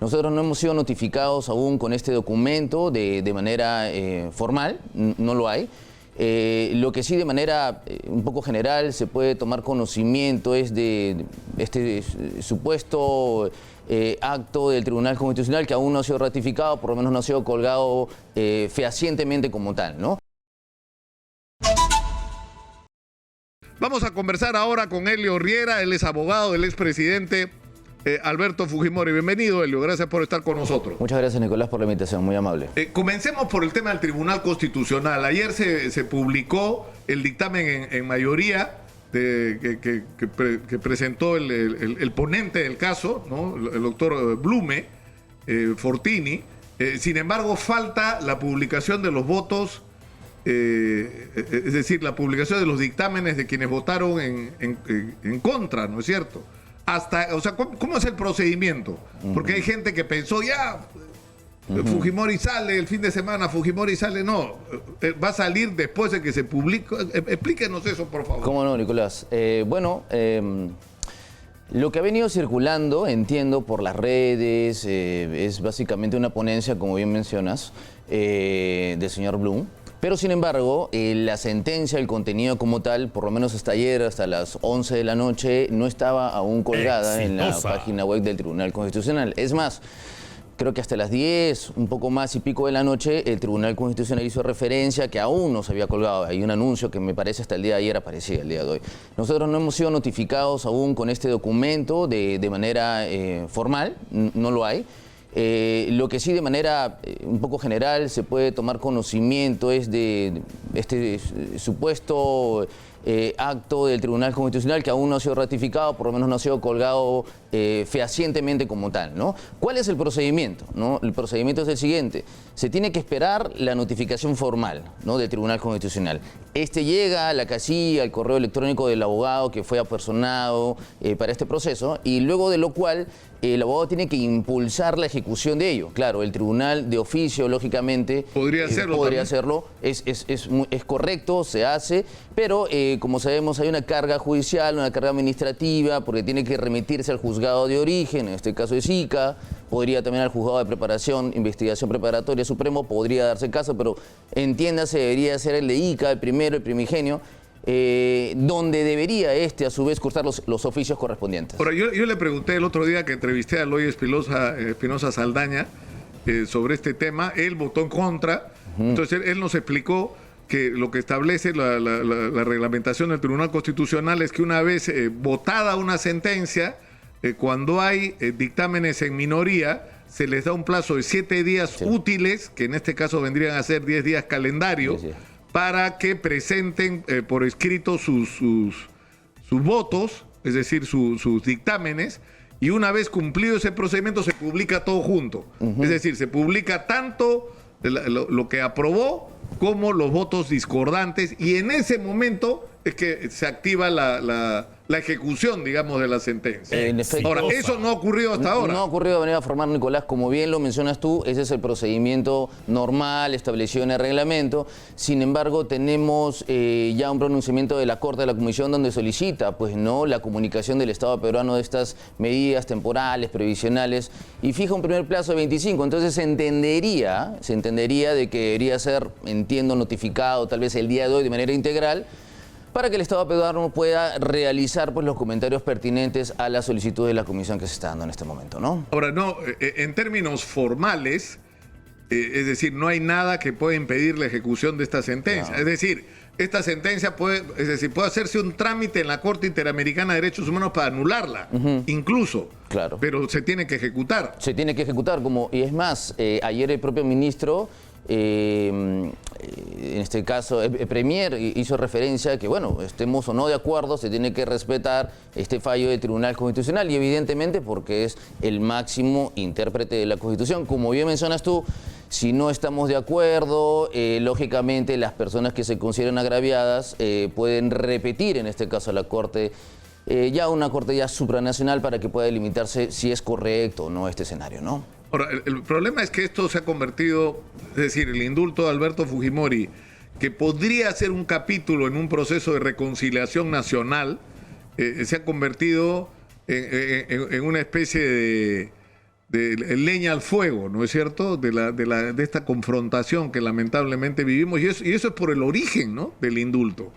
Nosotros no hemos sido notificados aún con este documento de manera formal, no lo hay. Lo que sí de manera un poco general se puede tomar conocimiento es de este supuesto acto del Tribunal Constitucional que aún no ha sido ratificado, por lo menos no ha sido colgado fehacientemente como tal, ¿no? Vamos a conversar ahora con Helio Riera, él es abogado del expresidente Alberto Fujimori. Bienvenido, Helio, gracias por estar con nosotros. Muchas gracias, Nicolás, por la invitación, muy amable. Comencemos por el tema del Tribunal Constitucional. Ayer se publicó el dictamen en mayoría que presentó el ponente del caso, ¿no? El doctor Blume, Fortini. Sin embargo, falta la publicación de los votos, es decir, la publicación de los dictámenes de quienes votaron en contra, ¿no es cierto? O sea, ¿cómo es el procedimiento? Porque hay gente que pensó, ya, Fujimori sale el fin de semana, Fujimori sale, no, va a salir después de que se publique. Explíquenos eso, por favor. ¿Cómo no, Nicolás? Lo que ha venido circulando, entiendo, por las redes, es básicamente una ponencia, como bien mencionas, del señor Blum. Pero, sin embargo, la sentencia, el contenido como tal, por lo menos hasta ayer, hasta las 11 de la noche, no estaba aún colgada en la página web del Tribunal Constitucional. Es más, creo que hasta las 10, un poco más y pico de la noche, el Tribunal Constitucional hizo referencia a que aún no se había colgado. Hay un anuncio que me parece hasta el día de ayer aparecía, el día de hoy. Nosotros no hemos sido notificados aún con este documento de manera formal, no lo hay. Lo que sí de manera un poco general se puede tomar conocimiento es de este supuesto acto del Tribunal Constitucional que aún no ha sido ratificado, por lo menos no ha sido colgado fehacientemente como tal, ¿no? ¿Cuál es el procedimiento, ¿no? El procedimiento es el siguiente: se tiene que esperar la notificación formal, ¿no?, del Tribunal Constitucional. Este llega a la casilla, al correo electrónico del abogado que fue apersonado para este proceso, y luego de lo cual el abogado tiene que impulsar la ejecución de ello. Claro, el tribunal de oficio, lógicamente, podría hacerlo, es correcto, se hace, pero como sabemos hay una carga judicial, una carga administrativa, porque tiene que remitirse al juzgado de origen, en este caso es ICA, podría también al juzgado de preparación, investigación preparatoria supremo, podría darse caso, pero entiéndase, debería ser el de ICA, el primero, el primigenio, donde debería a su vez cursar los oficios correspondientes. Ahora, yo le pregunté el otro día que entrevisté a Eloy Espinosa Saldaña sobre este tema. Él votó en contra. Entonces él nos explicó que lo que establece la reglamentación del Tribunal Constitucional es que una vez votada una sentencia, cuando hay dictámenes en minoría, se les da un plazo de 7 días útiles, que en este caso vendrían a ser 10 días calendario, para que presenten por escrito sus votos, es decir, sus dictámenes, y una vez cumplido ese procedimiento se publica todo junto. Es decir, se publica tanto lo que aprobó como los votos discordantes, y en ese momento es que se activa la ejecución, digamos, de la sentencia. En efecto. Ahora, eso no ha ocurrido hasta ahora. No ha ocurrido de manera formal, Nicolás, como bien lo mencionas tú, ese es el procedimiento normal establecido en el reglamento. Sin embargo, tenemos ya un pronunciamiento de la Corte de la Comisión donde solicita, pues, no, la comunicación del Estado peruano de estas medidas temporales, previsionales, y fija un primer plazo de 25. Entonces se entendería de que debería ser, entiendo, notificado tal vez el día de hoy de manera integral, para que el Estado peruano pueda realizar, pues, los comentarios pertinentes a la solicitud de la comisión que se está dando en este momento, ¿no? Ahora, no, en términos formales, es decir, no hay nada que pueda impedir la ejecución de esta sentencia. Es decir, esta sentencia puede hacerse un trámite en la Corte Interamericana de Derechos Humanos para anularla, incluso. Claro. Pero se tiene que ejecutar. Se tiene que ejecutar, y es más, ayer el propio ministro, en este caso el Premier, hizo referencia a que, bueno, estemos o no de acuerdo, se tiene que respetar este fallo del Tribunal Constitucional, y evidentemente porque es el máximo intérprete de la Constitución. Como bien mencionas tú, si no estamos de acuerdo, lógicamente las personas que se consideran agraviadas pueden repetir, en este caso a la Corte, una Corte ya supranacional, para que pueda delimitarse si es correcto o no este escenario, ¿no? Ahora, el problema es que esto se ha convertido, es decir, el indulto de Alberto Fujimori, que podría ser un capítulo en un proceso de reconciliación nacional, se ha convertido en una especie leña al fuego, ¿no es cierto? De esta confrontación que lamentablemente vivimos, y eso es por el origen, ¿no?, del indulto.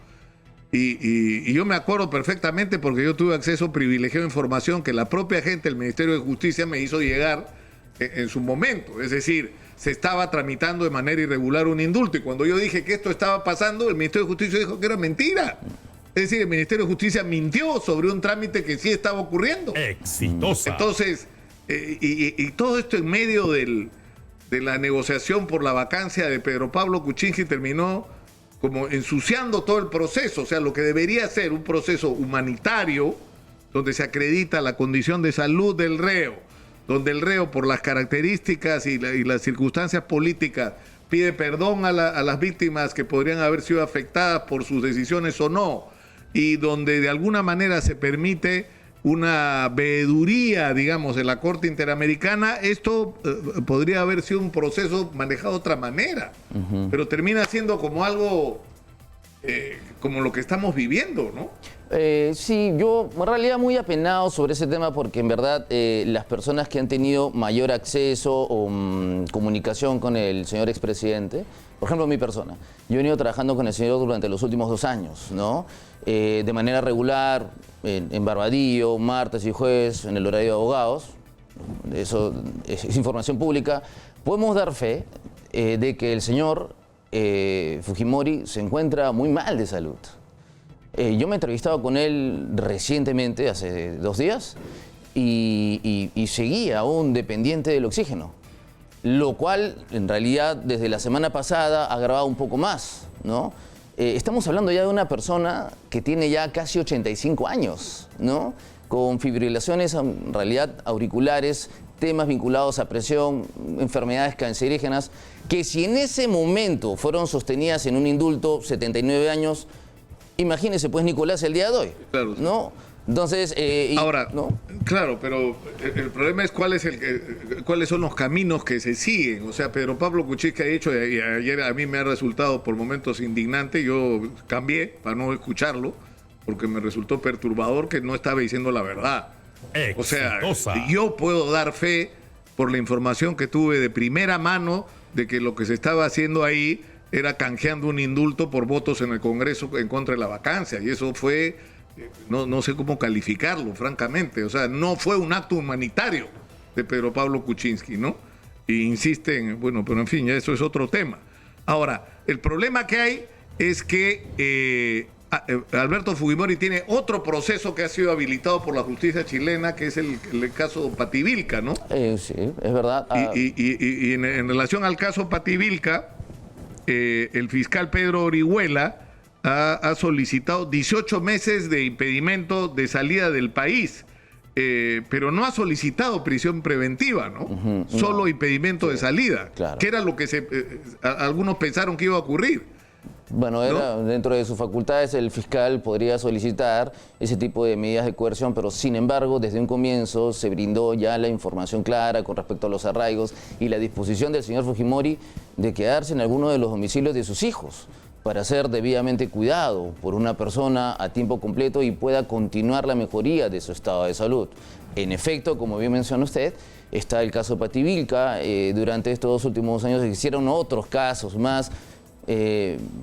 Y yo me acuerdo perfectamente porque yo tuve acceso privilegiado a información que la propia gente del Ministerio de Justicia me hizo llegar en su momento. Es decir, se estaba tramitando de manera irregular un indulto, y cuando yo dije que esto estaba pasando, el Ministerio de Justicia dijo que era mentira. Es decir, el Ministerio de Justicia mintió sobre un trámite que sí estaba ocurriendo. Exitosa. Entonces, y todo esto en medio de la negociación por la vacancia de Pedro Pablo Kuczynski terminó como ensuciando todo el proceso. O sea, lo que debería ser un proceso humanitario, donde se acredita la condición de salud del reo, donde el reo, por las características y las circunstancias políticas, pide perdón a las víctimas que podrían haber sido afectadas por sus decisiones o no, y donde de alguna manera se permite una veeduría, digamos, de la Corte Interamericana, esto podría haber sido un proceso manejado de otra manera, pero termina siendo como algo como lo que estamos viviendo, ¿no? Sí, yo en realidad muy apenado sobre ese tema porque en verdad las personas que han tenido mayor acceso o comunicación con el señor expresidente, por ejemplo mi persona, yo he venido trabajando con el señor durante los últimos 2 años, ¿no? De manera regular, en Barbadillo, martes y jueves, en el horario de abogados, eso es información pública. Podemos dar fe de que el señor Fujimori se encuentra muy mal de salud. Yo me he entrevistado con él recientemente, hace 2 días, y seguía aún dependiente del oxígeno, lo cual en realidad desde la semana pasada ha agravado un poco más, ¿no? Estamos hablando ya de una persona que tiene ya casi 85 años, ¿no? Con fibrilaciones en realidad auriculares, temas vinculados a presión, enfermedades cancerígenas, que si en ese momento fueron sostenidas en un indulto, 79 años, imagínese pues Nicolás el día de hoy, Claro. ¿no? Entonces, ahora, ¿no? Claro, pero el problema es cuáles son los caminos que se siguen. O sea, Pedro Pablo Kuczynski ha dicho, y ayer a mí me ha resultado por momentos indignante, yo cambié para no escucharlo, porque me resultó perturbador que no estaba diciendo la verdad. O sea, yo puedo dar fe por la información que tuve de primera mano de que lo que se estaba haciendo ahí era canjeando un indulto por votos en el Congreso en contra de la vacancia, y eso fue... No sé cómo calificarlo, francamente. O sea, no fue un acto humanitario de Pedro Pablo Kuczynski, ¿no? E insisten, bueno, pero en fin, ya eso es otro tema. Ahora, el problema que hay es que Alberto Fujimori tiene otro proceso que ha sido habilitado por la justicia chilena, que es el caso Pativilca, ¿no? Sí, es verdad. Y en relación al caso Pativilca, el fiscal Pedro Orihuela ha solicitado 18 meses de impedimento de salida del país, pero no ha solicitado prisión preventiva, ¿no? Solo impedimento de salida, claro. Que era lo que algunos pensaron que iba a ocurrir. Bueno, dentro de sus facultades el fiscal podría solicitar ese tipo de medidas de coerción, pero sin embargo, desde un comienzo se brindó ya la información clara con respecto a los arraigos y la disposición del señor Fujimori de quedarse en alguno de los domicilios de sus hijos, para ser debidamente cuidado por una persona a tiempo completo y pueda continuar la mejoría de su estado de salud. En efecto, como bien menciona usted, está el caso Pativilca. Durante estos 2 últimos años existieron otros casos más.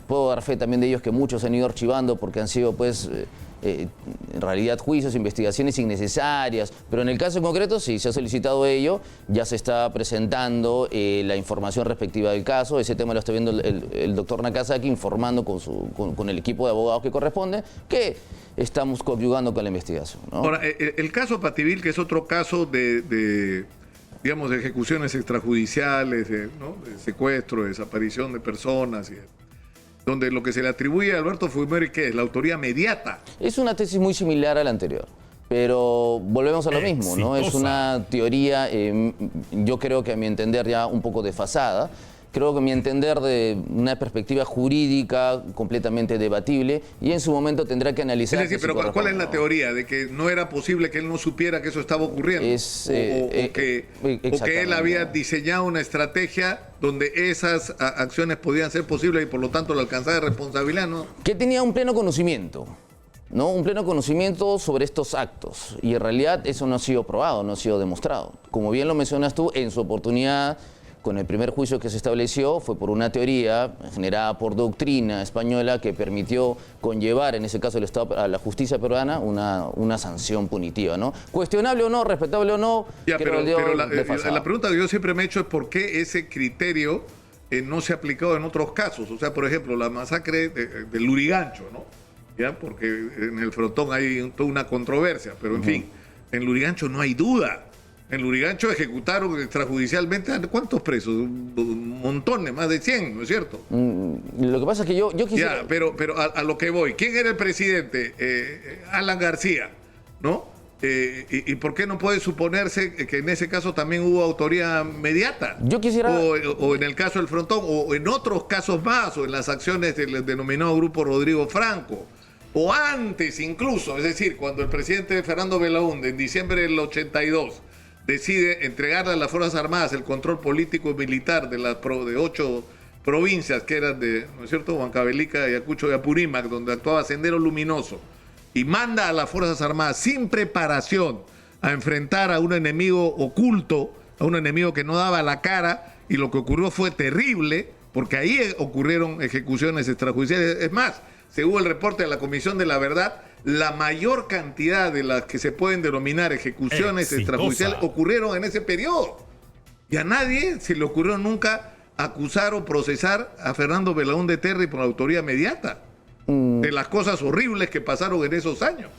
Puedo dar fe también de ellos que muchos han ido archivando porque han sido, pues, en realidad juicios, investigaciones innecesarias, pero en el caso en concreto sí se ha solicitado ello, ya se está presentando la información respectiva del caso. Ese tema lo está viendo el doctor Nakazaki, informando con el equipo de abogados que corresponde, que estamos coadyuvando con la investigación, ¿no? Ahora, el caso Pativilca, que es otro caso digamos, de ejecuciones extrajudiciales, ¿no? De secuestro, de desaparición de personas, donde lo que se le atribuye a Alberto Fujimori, ¿qué es? La autoría mediata. Es una tesis muy similar a la anterior, pero volvemos a lo mismo, ¿no? Es una teoría, yo creo que a mi entender ya un poco desfasada. Creo que a mi entender de una perspectiva jurídica completamente debatible, y en su momento tendrá que analizar... Es decir, pero ¿cuál es la teoría? ¿De que no era posible que él no supiera que eso estaba ocurriendo? O que él había diseñado una estrategia donde esas acciones podían ser posibles y por lo tanto le alcanzaba responsabilidad, ¿no? Que tenía un pleno conocimiento ¿no? Un pleno conocimiento sobre estos actos. Y en realidad eso no ha sido probado, no ha sido demostrado. Como bien lo mencionas tú, en su oportunidad, con el primer juicio que se estableció, fue por una teoría generada por doctrina española que permitió conllevar, en ese caso el Estado, a la justicia peruana, una sanción punitiva, ¿no? Cuestionable o no, respetable o no, ya, pero desfasado. la pregunta que yo siempre me he hecho es por qué ese criterio no se ha aplicado en otros casos. O sea, por ejemplo, la masacre del Lurigancho, ¿no? ¿Ya? Porque en el Frontón hay toda una controversia, pero en fin, en Lurigancho no hay duda. En Lurigancho ejecutaron extrajudicialmente ¿a cuántos presos? Montones, más de 100, ¿no es cierto? Lo que pasa es que yo quisiera... Ya, pero a lo que voy, ¿quién era el presidente? Alan García, ¿no? ¿Y por qué no puede suponerse que en ese caso también hubo autoría mediata? Yo quisiera... O en el caso del Frontón, o en otros casos más, o en las acciones del denominado Grupo Rodrigo Franco, o antes incluso, es decir, cuando el presidente Fernando Belaúnde en diciembre del 82 decide entregarle a las Fuerzas Armadas el control político y militar de 8 provincias que eran de, ¿no es cierto?, Huancavelica, Ayacucho y Apurímac, donde actuaba Sendero Luminoso, y manda a las Fuerzas Armadas sin preparación a enfrentar a un enemigo oculto, a un enemigo que no daba la cara, y lo que ocurrió fue terrible, porque ahí ocurrieron ejecuciones extrajudiciales. Es más, según el reporte de la Comisión de la Verdad, la mayor cantidad de las que se pueden denominar ejecuciones extrajudiciales ocurrieron en ese periodo. Y a nadie se le ocurrió nunca acusar o procesar a Fernando Belaúnde Terry por la autoría mediata de las cosas horribles que pasaron en esos años.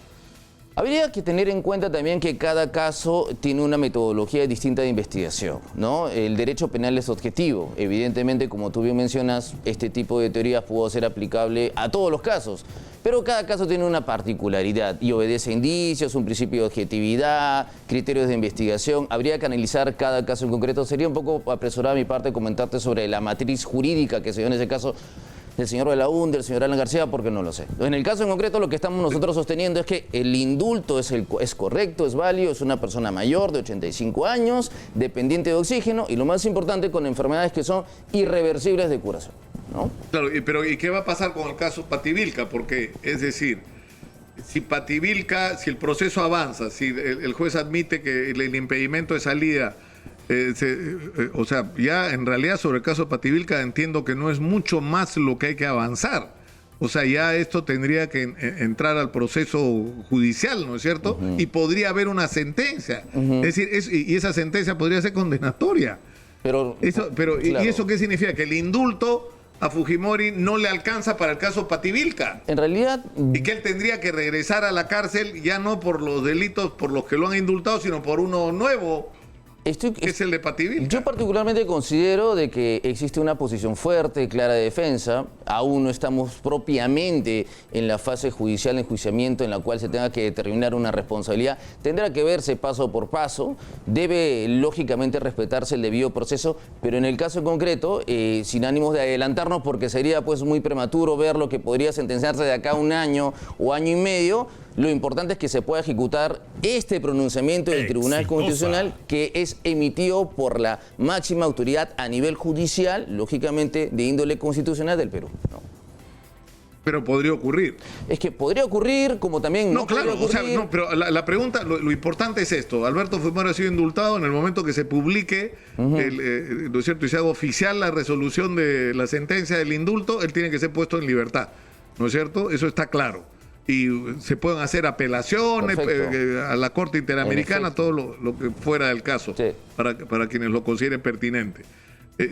Habría que tener en cuenta también que cada caso tiene una metodología distinta de investigación, ¿no? El derecho penal es objetivo. Evidentemente, como tú bien mencionas, este tipo de teorías pudo ser aplicable a todos los casos, pero cada caso tiene una particularidad y obedece a indicios, un principio de objetividad, criterios de investigación. Habría que analizar cada caso en concreto. Sería un poco apresurada mi parte comentarte sobre la matriz jurídica que se dio en ese caso del señor Belaúnde, del señor Alan García, porque no lo sé. En el caso en concreto, lo que estamos nosotros sosteniendo es que el indulto es correcto, es válido, es una persona mayor de 85 años, dependiente de oxígeno, y lo más importante, con enfermedades que son irreversibles de curación, ¿no? Claro, pero ¿y qué va a pasar con el caso Pativilca? Porque, es decir, si Pativilca, si el proceso avanza, si el juez admite que el impedimento de salida... o sea, ya en realidad sobre el caso de Pativilca entiendo que no es mucho más lo que hay que avanzar. O sea, ya esto tendría que entrar al proceso judicial, ¿no es cierto? Y podría haber una sentencia. Es decir, y esa sentencia podría ser condenatoria. Pero claro. ¿Y eso qué significa? Que el indulto a Fujimori no le alcanza para el caso Pativilca. En realidad... Y que él tendría que regresar a la cárcel ya no por los delitos por los que lo han indultado, sino por uno nuevo. Es el de Pativilca. Yo particularmente considero de que existe una posición fuerte, clara de defensa. Aún no estamos propiamente en la fase judicial, enjuiciamiento, en la cual se tenga que determinar una responsabilidad. Tendrá que verse paso por paso. Debe, lógicamente, respetarse el debido proceso, pero en el caso concreto, sin ánimos de adelantarnos, porque sería pues muy prematuro ver lo que podría sentenciarse de acá a un año o año y medio. Lo importante es que se pueda ejecutar este pronunciamiento del Tribunal Constitucional, que es emitido por la máxima autoridad a nivel judicial, lógicamente de índole constitucional del Perú, ¿no? Pero podría ocurrir. Es que podría ocurrir, como también no claro, o sea, no, pero la pregunta, lo importante es esto. Alberto Fujimori ha sido indultado en el momento que se publique, ¿no es cierto?, y se haga oficial la resolución de la sentencia del indulto, él tiene que ser puesto en libertad, ¿no es cierto? Eso está claro. Y se pueden hacer apelaciones a la Corte Interamericana, todo lo que fuera del caso, sí, para quienes lo consideren pertinente.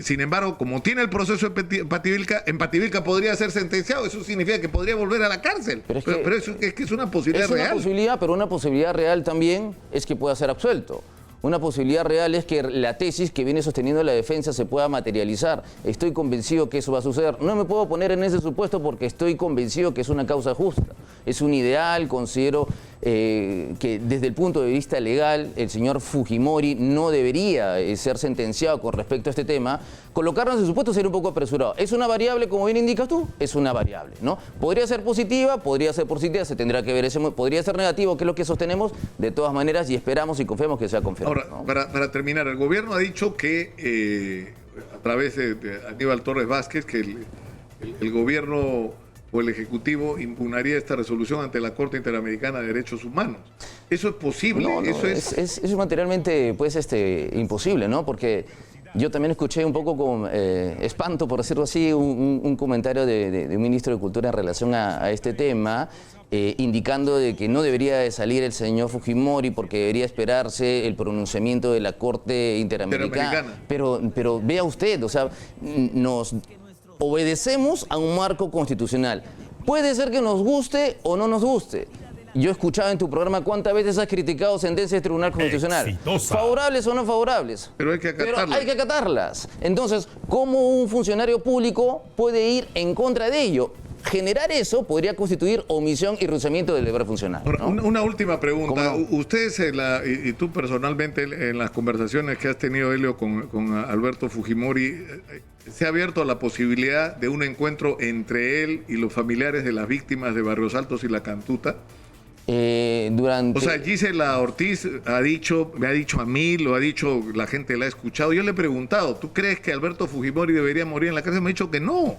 Sin embargo, como tiene el proceso de Pativilca, en Pativilca podría ser sentenciado. Eso significa que podría volver a la cárcel. Pero eso es que es una posibilidad real. Es una posibilidad, pero una posibilidad real también es que pueda ser absuelto. Una posibilidad real es que la tesis que viene sosteniendo la defensa se pueda materializar. Estoy convencido que eso va a suceder. No me puedo poner en ese supuesto porque estoy convencido que es una causa justa. Es un ideal, considero que desde el punto de vista legal el señor Fujimori no debería ser sentenciado con respecto a este tema. Colocarlo en ese supuesto sería un poco apresurado. Es una variable, como bien indicas tú, es una variable, ¿no? Podría ser positiva, se tendrá que ver ese, podría ser negativo, que es lo que sostenemos de todas maneras y esperamos y confiamos que sea confirmado. Ahora, ¿no? Para terminar, el gobierno ha dicho que a través de Aníbal Torres Vázquez, que el gobierno o el Ejecutivo impugnaría esta resolución ante la Corte Interamericana de Derechos Humanos. ¿Eso es posible? No, Eso es materialmente pues, imposible, ¿no? Porque yo también escuché un poco con espanto, por decirlo así, un comentario de un ministro de Cultura en relación a este tema, indicando de que no debería de salir el señor Fujimori porque debería esperarse el pronunciamiento de la Corte Interamericana. Pero vea usted, o sea, nos obedecemos a un marco constitucional. Puede ser que nos guste o no nos guste. Yo he escuchado en tu programa cuántas veces has criticado sentencias del Tribunal Constitucional. Exitosa. Favorables o no favorables. Pero hay que acatarlas. Pero hay que acatarlas. Entonces, ¿cómo un funcionario público puede ir en contra de ello? Generar eso podría constituir omisión y rehusamiento del deber funcional, ¿no? Ahora, una última pregunta. ¿Cómo no? Ustedes y tú personalmente en las conversaciones que has tenido, Helio, con Alberto Fujimori, ¿se ha abierto la posibilidad de un encuentro entre él y los familiares de las víctimas de Barrios Altos y La Cantuta? Durante... O sea, Gisela Ortiz me ha dicho a mí, lo ha dicho, la gente la ha escuchado. Yo le he preguntado, ¿tú crees que Alberto Fujimori debería morir en la cárcel? Me ha dicho que no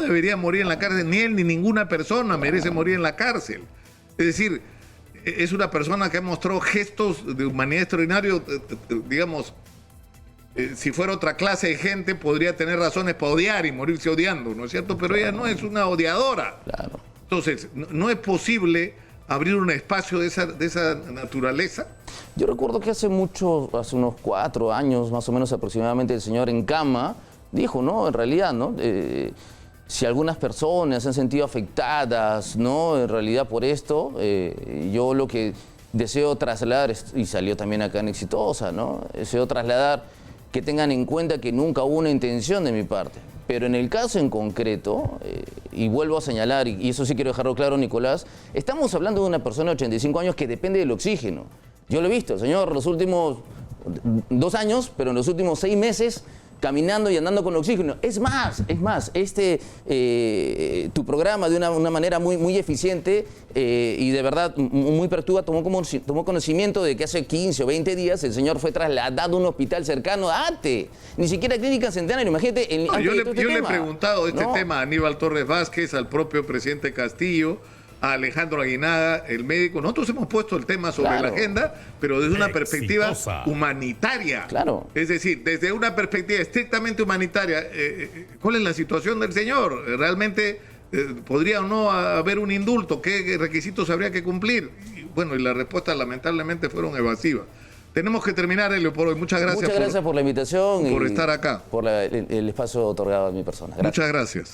debería morir en la cárcel, ni él ni ninguna persona merece morir en la cárcel. Es decir, es una persona que ha mostrado gestos de humanidad extraordinarios, digamos, si fuera otra clase de gente podría tener razones para odiar y morirse odiando, ¿no es cierto? Pero ella no es una odiadora. Claro. Entonces, no es posible abrir un espacio de esa naturaleza. Yo recuerdo que hace unos 4 años más o menos aproximadamente, el señor Encama dijo, ¿no? En realidad, ¿no? Si algunas personas se han sentido afectadas, ¿no? En realidad por esto, yo lo que deseo trasladar, y salió también acá en Exitosa, ¿no? Deseo trasladar que tengan en cuenta que nunca hubo una intención de mi parte. Pero en el caso en concreto, y vuelvo a señalar, y eso sí quiero dejarlo claro, Nicolás, estamos hablando de una persona de 85 años que depende del oxígeno. Yo lo he visto, señor, los últimos 2 años, pero en los últimos 6 meses, caminando y andando con oxígeno. Es más, tu programa de una manera muy eficiente y de verdad muy pertuba tomó conocimiento de que hace 15 o 20 días el señor fue trasladado a un hospital cercano a ATE, ni siquiera Clínica Centenario, imagínate. Yo le he preguntado este tema a Aníbal Torres Vázquez, al propio presidente Castillo, a Alejandro Aguinaga, el médico. Nosotros hemos puesto el tema sobre la agenda, pero desde una perspectiva humanitaria. Claro. Es decir, desde una perspectiva estrictamente humanitaria. ¿Cuál es la situación del señor? ¿Realmente podría o no haber un indulto? ¿Qué requisitos habría que cumplir? Y, bueno, y las respuestas lamentablemente fueron evasivas. Tenemos que terminar, Helio, por hoy. Muchas gracias. Muchas gracias por la invitación. Por estar acá. Por el espacio otorgado a mi persona. Gracias. Muchas gracias.